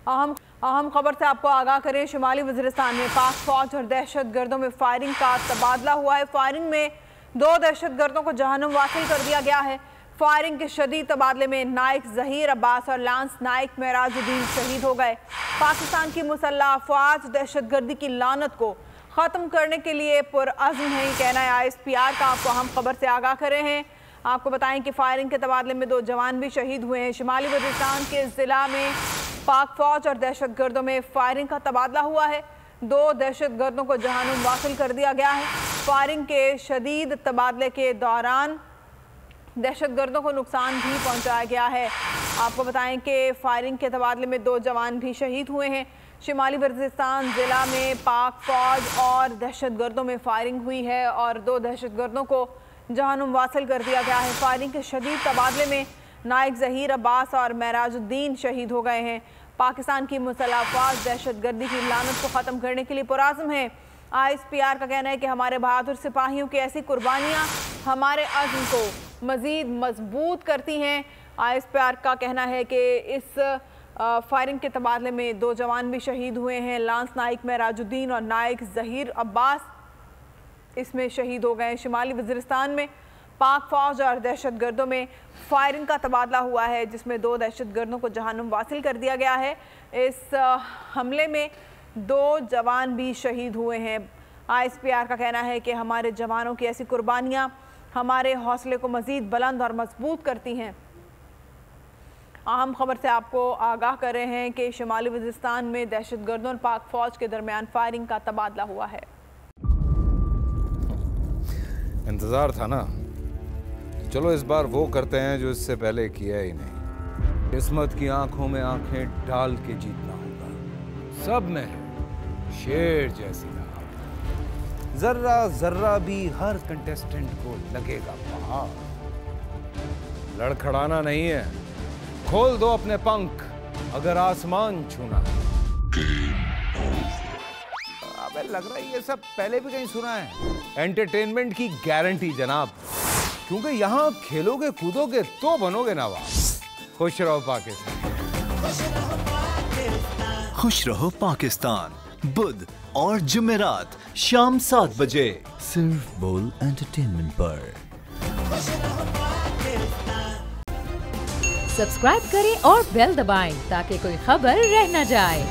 अहम खबर से आपको आगाह करें। शुमाली वज़ीरिस्तान में पाक फौज और दहशत गर्दों में फायरिंग का तबादला हुआ है। फायरिंग में 2 दहशत गर्दों को जहन्नुम वासिल कर दिया गया है। फायरिंग के शदीद तबादले में नाइक ज़हीर अब्बास और लांस नाइक मेराजुद्दीन शहीद हो गए। पाकिस्तान की मुसल्लह अफ़वाज दहशत गर्दी की लानत को ख़त्म करने के लिए पुरअज़्म है, कहना है ISPR का। आपको अहम खबर से आगाह करे हैं। आपको बताएं कि फायरिंग के तबादले में 2 जवान भी शहीद हुए हैं। शुमाली वज़ीरिस्तान के ज़िला में पाक फौज और दहशत गर्दों में फायरिंग का तबादला हुआ है। 2 दहशत गर्दों को जहन्नुम वासिल कर दिया गया है। फायरिंग के शदीद तबादले के दौरान दहशत गर्दों को नुकसान भी पहुंचाया गया है। आपको बताएं कि फायरिंग के तबादले में 2 जवान भी शहीद हुए हैं। शुमाली वज़ीरिस्तान ज़िला में पाक फौज और दहशत गर्दों में फायरिंग हुई है और 2 दहशत गर्दों को जहन्नुम वासिल कर दिया गया है। फायरिंग के शदीद तबादले में नाइक ज़हीर अब्बास और मेराजुद्दीन शहीद हो गए हैं। पाकिस्तान की मुसल्लह अफ़वाज दहशत गर्दी की लानत को ख़त्म करने के लिए पुरअज़्म है। ISPR का कहना है कि हमारे बहादुर सिपाहियों की ऐसी कुर्बानियाँ हमारे अज़्म को मज़ीद मजबूत करती हैं। ISPR का कहना है कि इस फायरिंग के तबादले में 2 जवान भी शहीद हुए हैं। लांस नाइक मेराजुद्दीन और नाइक ज़हीर अब्बास इसमें शहीद हो गए। शुमाली वज़ीरिस्तान में पाक फौज और दहशत गर्दों में फायरिंग का तबादला हुआ है, जिसमें 2 दहशत गर्दों को जहन्नुम वासिल कर दिया गया है। इस हमले में 2 जवान भी शहीद हुए हैं। ISPR का कहना है कि हमारे जवानों की ऐसी कुर्बानियाँ हमारे हौसले को मज़ीद बुलंद और मजबूत करती हैं। अहम खबर से आपको आगाह कर रहे हैं कि शुमाली वज़ीरिस्तान में दहशत गर्दों और पाक फौज के दरमियान फायरिंग का तबादला हुआ है। इंतज़ार था ना, चलो इस बार वो करते हैं जो इससे पहले किया ही नहीं। किस्मत की आंखों में आंखें डाल के जीतना होगा। सब में है शेर जैसी राह, जर्रा जर्रा भी हर कंटेस्टेंट को लगेगा पहाड़। लड़खड़ाना नहीं है, खोल दो अपने पंख अगर आसमान छूना है। अबे लग रहा है ये सब पहले भी कहीं सुना है। एंटरटेनमेंट की गारंटी जनाब, क्योंकि यहाँ खेलोगे कूदोगे तो बनोगे नवाब। खुश रहो पाकिस्तान। खुश रहो पाकिस्तान, बुध और जुमेरात शाम 7 बजे सिर्फ बोल एंटरटेनमेंट पर। सब्सक्राइब करें और बेल दबाएं ताकि कोई खबर रह न जाए।